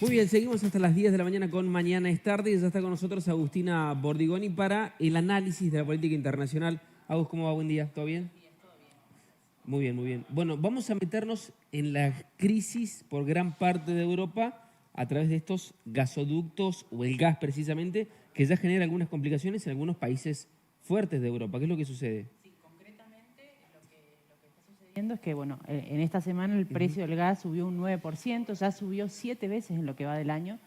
Muy bien, seguimos hasta las 10 de la mañana con Mañana es Tarde y ya está con nosotros Agustina Bordigoni para el análisis de la política internacional. Agus, ¿cómo va? Buen día, ¿todo bien? Muy bien, muy bien. Bueno, vamos a meternos en la crisis por gran parte de Europa a través de estos gasoductos o el gas precisamente, que ya genera algunas complicaciones en algunos países fuertes de Europa. ¿Qué es lo que sucede? Es que, bueno, en esta semana el precio del gas subió un 9%, ya subió 7 veces en lo que va del año,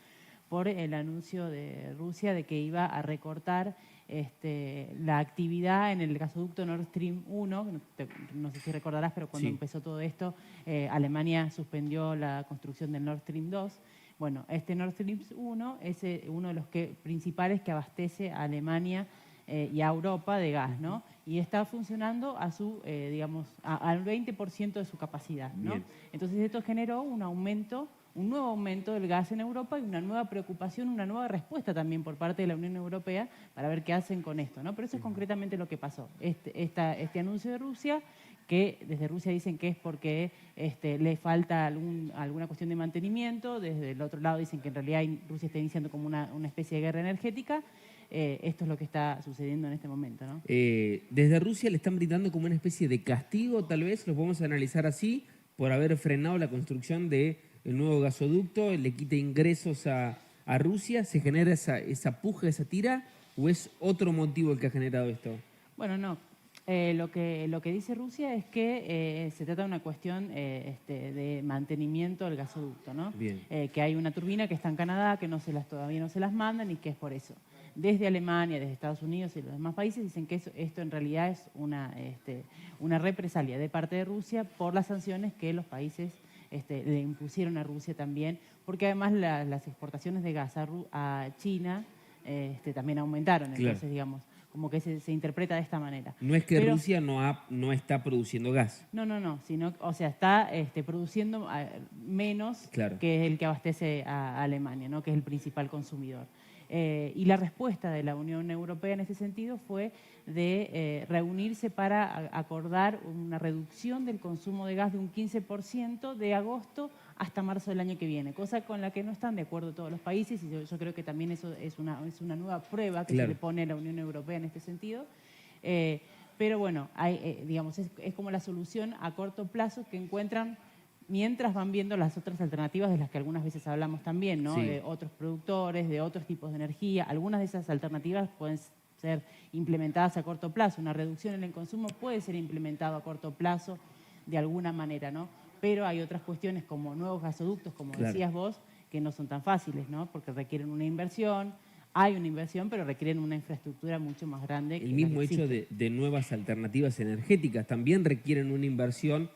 por el anuncio de Rusia de que iba a recortar la actividad en el gasoducto Nord Stream 1. No sé si recordarás, pero cuando empezó todo esto, Alemania suspendió la construcción del Nord Stream 2. Bueno, este Nord Stream 1 es uno de los principales que abastece a Alemania y a Europa de gas, ¿no? Y está funcionando a su, al 20% de su capacidad, ¿no? Entonces esto generó un nuevo aumento del gas en Europa y una nueva preocupación, una nueva respuesta también por parte de la Unión Europea para ver qué hacen con esto, ¿no? Pero eso es concretamente lo que pasó. Este anuncio de Rusia, que desde Rusia dicen que es porque le falta alguna cuestión de mantenimiento, desde el otro lado dicen que en realidad Rusia está iniciando como una especie de guerra energética. Esto es lo que está sucediendo en este momento, ¿no? Desde Rusia le están brindando como una especie de castigo, tal vez, lo podemos analizar así, por haber frenado la construcción del nuevo gasoducto, le quita ingresos a Rusia, ¿se genera esa puja, esa tira, o es otro motivo el que ha generado esto? Bueno, no. Lo que dice Rusia es que se trata de una cuestión de mantenimiento del gasoducto, ¿no? Que hay una turbina que está en Canadá, que todavía no se las mandan y que es por eso. Desde Alemania, desde Estados Unidos y los demás países dicen que esto en realidad es una represalia de parte de Rusia por las sanciones que los países le impusieron a Rusia también, porque además las exportaciones de gas a China también aumentaron. Entonces, digamos, como que se interpreta de esta manera. No es que Rusia no está produciendo gas. No, sino, o sea, está produciendo menos que el que abastece a Alemania, ¿no? Que es el principal consumidor. Y la respuesta de la Unión Europea en ese sentido fue de reunirse para acordar una reducción del consumo de gas de un 15% de agosto hasta marzo del año que viene, cosa con la que no están de acuerdo todos los países, y yo creo que también eso es una nueva prueba que se le pone a la Unión Europea en este sentido. Pero bueno, digamos, es como la solución a corto plazo que encuentran mientras van viendo las otras alternativas de las que algunas veces hablamos también, ¿no? De otros productores, de otros tipos de energía. Algunas de esas alternativas pueden ser implementadas a corto plazo. Una reducción en el consumo puede ser implementada a corto plazo de alguna manera, ¿no? Pero hay otras cuestiones como nuevos gasoductos, como decías vos, que no son tan fáciles, ¿no? Porque requieren una inversión. Hay una inversión, pero requieren una infraestructura mucho más grande. El mismo hecho de nuevas alternativas energéticas también requieren una inversión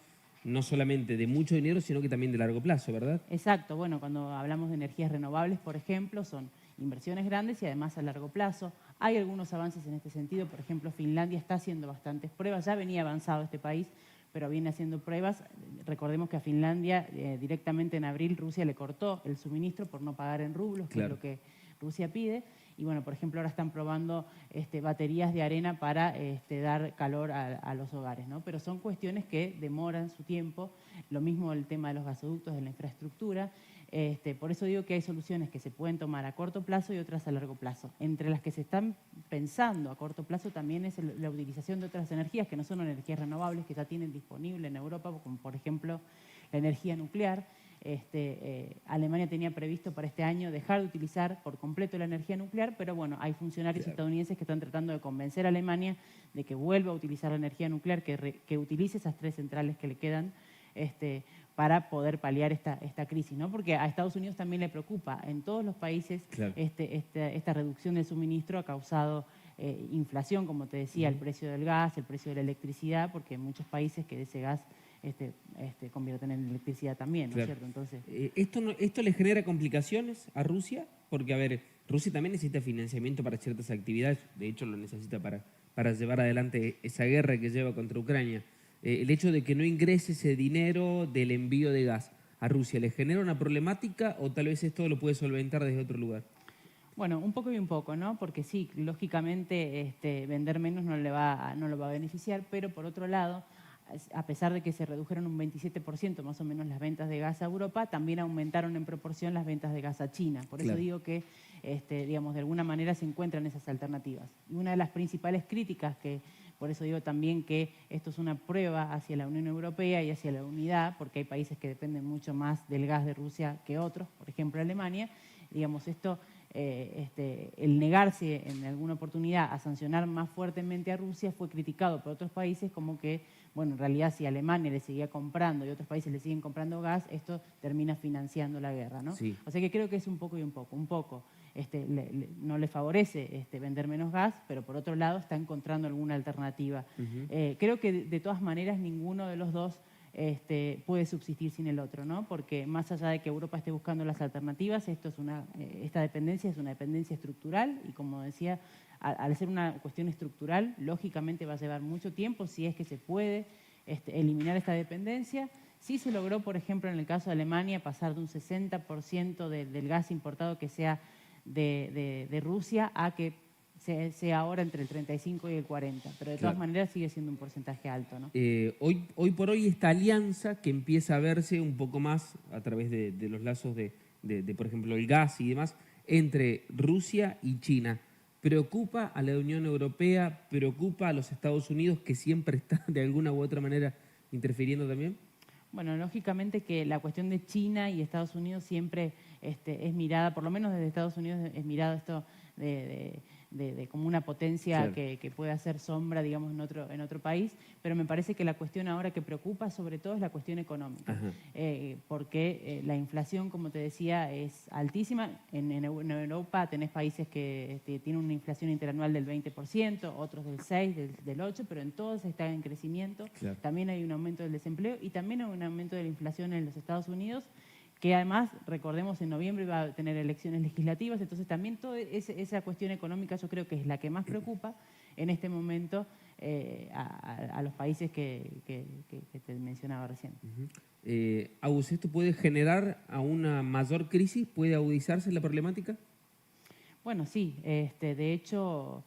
no solamente de mucho dinero, sino que también de largo plazo, ¿verdad? Exacto. Bueno, cuando hablamos de energías renovables, por ejemplo, son inversiones grandes y además a largo plazo. Hay algunos avances en este sentido. Por ejemplo, Finlandia está haciendo bastantes pruebas. Ya venía avanzado este país, pero viene haciendo pruebas. Recordemos que a Finlandia directamente en abril Rusia le cortó el suministro por no pagar en rublos, que es lo que Rusia pide. Y bueno, por ejemplo, ahora están probando baterías de arena para dar calor a los hogares, ¿no? Pero son cuestiones que demoran su tiempo. Lo mismo el tema de los gasoductos, de la infraestructura. Por eso digo que hay soluciones que se pueden tomar a corto plazo y otras a largo plazo. Entre las que se están pensando a corto plazo también es la utilización de otras energías que no son energías renovables, que ya tienen disponible en Europa, como por ejemplo la energía nuclear. Alemania tenía previsto para este año dejar de utilizar por completo la energía nuclear, pero bueno, hay funcionarios estadounidenses que están tratando de convencer a Alemania de que vuelva a utilizar la energía nuclear, que utilice esas 3 centrales que le quedan para poder paliar esta crisis, ¿no? Porque a Estados Unidos también le preocupa. En todos los países esta reducción del suministro ha causado inflación, como te decía, el precio del gas, el precio de la electricidad, porque en muchos países que de ese gas convierten en electricidad también, ¿no es cierto? Entonces, ¿Esto le genera complicaciones a Rusia? Porque, a ver, Rusia también necesita financiamiento para ciertas actividades, de hecho lo necesita para llevar adelante esa guerra que lleva contra Ucrania. El hecho de que no ingrese ese dinero del envío de gas a Rusia, ¿le genera una problemática o tal vez esto lo puede solventar desde otro lugar? Bueno, un poco y un poco, ¿no? Porque sí, lógicamente vender menos no lo va a beneficiar, pero por otro lado, a pesar de que se redujeron un 27% más o menos las ventas de gas a Europa, también aumentaron en proporción las ventas de gas a China. Por eso digo que, digamos, de alguna manera se encuentran esas alternativas. Y una de las principales críticas por eso digo también que esto es una prueba hacia la Unión Europea y hacia la unidad, porque hay países que dependen mucho más del gas de Rusia que otros, por ejemplo Alemania. Digamos, esto, el negarse en alguna oportunidad a sancionar más fuertemente a Rusia fue criticado por otros países como que, bueno, en realidad si Alemania le seguía comprando y otros países le siguen comprando gas, esto termina financiando la guerra, ¿no? Sí. O sea que creo que es un poco y un poco. Un poco no le favorece vender menos gas, pero por otro lado está encontrando alguna alternativa. Creo que de todas maneras ninguno de los dos puede subsistir sin el otro, ¿no? Porque más allá de que Europa esté buscando las alternativas, esta dependencia es una dependencia estructural y, como decía, al ser una cuestión estructural, lógicamente va a llevar mucho tiempo si es que se puede eliminar esta dependencia. Sí se logró, por ejemplo, en el caso de Alemania, pasar de un 60% del gas importado que sea de Rusia a que sea ahora entre el 35 y el 40, pero de todas maneras sigue siendo un porcentaje alto, ¿no? Hoy por hoy esta alianza que empieza a verse un poco más a través de los lazos de, por ejemplo, el gas y demás, entre Rusia y China, ¿preocupa a la Unión Europea, preocupa a los Estados Unidos, que siempre está de alguna u otra manera interfiriendo también? Bueno, lógicamente que la cuestión de China y Estados Unidos siempre es mirada, por lo menos desde Estados Unidos es mirado esto como una potencia que puede hacer sombra, digamos, en otro país, pero me parece que la cuestión ahora que preocupa sobre todo es la cuestión económica, porque la inflación, como te decía, es altísima. En Europa tenés países que tienen una inflación interanual del 20%, otros del 6%, del 8%, pero en todos está en crecimiento. También hay un aumento del desempleo y también hay un aumento de la inflación en los Estados Unidos, que además, recordemos, en noviembre va a tener elecciones legislativas, entonces también toda esa cuestión económica yo creo que es la que más preocupa en este momento a los países que te mencionaba recién. Agus, ¿esto puede generar a una mayor crisis? ¿Puede agudizarse la problemática? Bueno, sí, de hecho,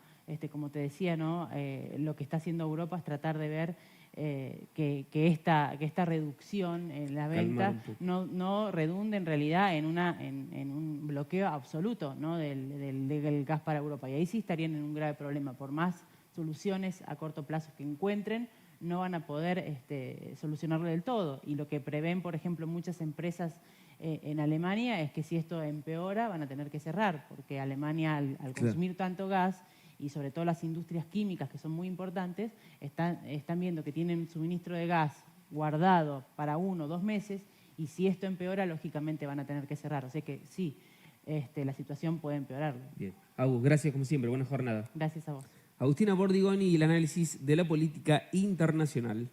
como te decía, ¿no? Lo que está haciendo Europa es tratar de ver que esta reducción en la venta no redunde en realidad en un bloqueo absoluto, ¿no? del gas para Europa. Y ahí sí estarían en un grave problema. Por más soluciones a corto plazo que encuentren, no van a poder solucionarlo del todo. Y lo que prevén, por ejemplo, muchas empresas en Alemania es que si esto empeora van a tener que cerrar, porque Alemania al consumir tanto gas y sobre todo las industrias químicas, que son muy importantes, están viendo que tienen suministro de gas guardado para 1 o 2 meses, y si esto empeora, lógicamente van a tener que cerrar. O sea que sí, la situación puede empeorar. Bien. Agus, gracias como siempre. Buena jornada. Gracias a vos. Agustina Bordigoni y el análisis de la política internacional.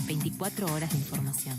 24 horas de información.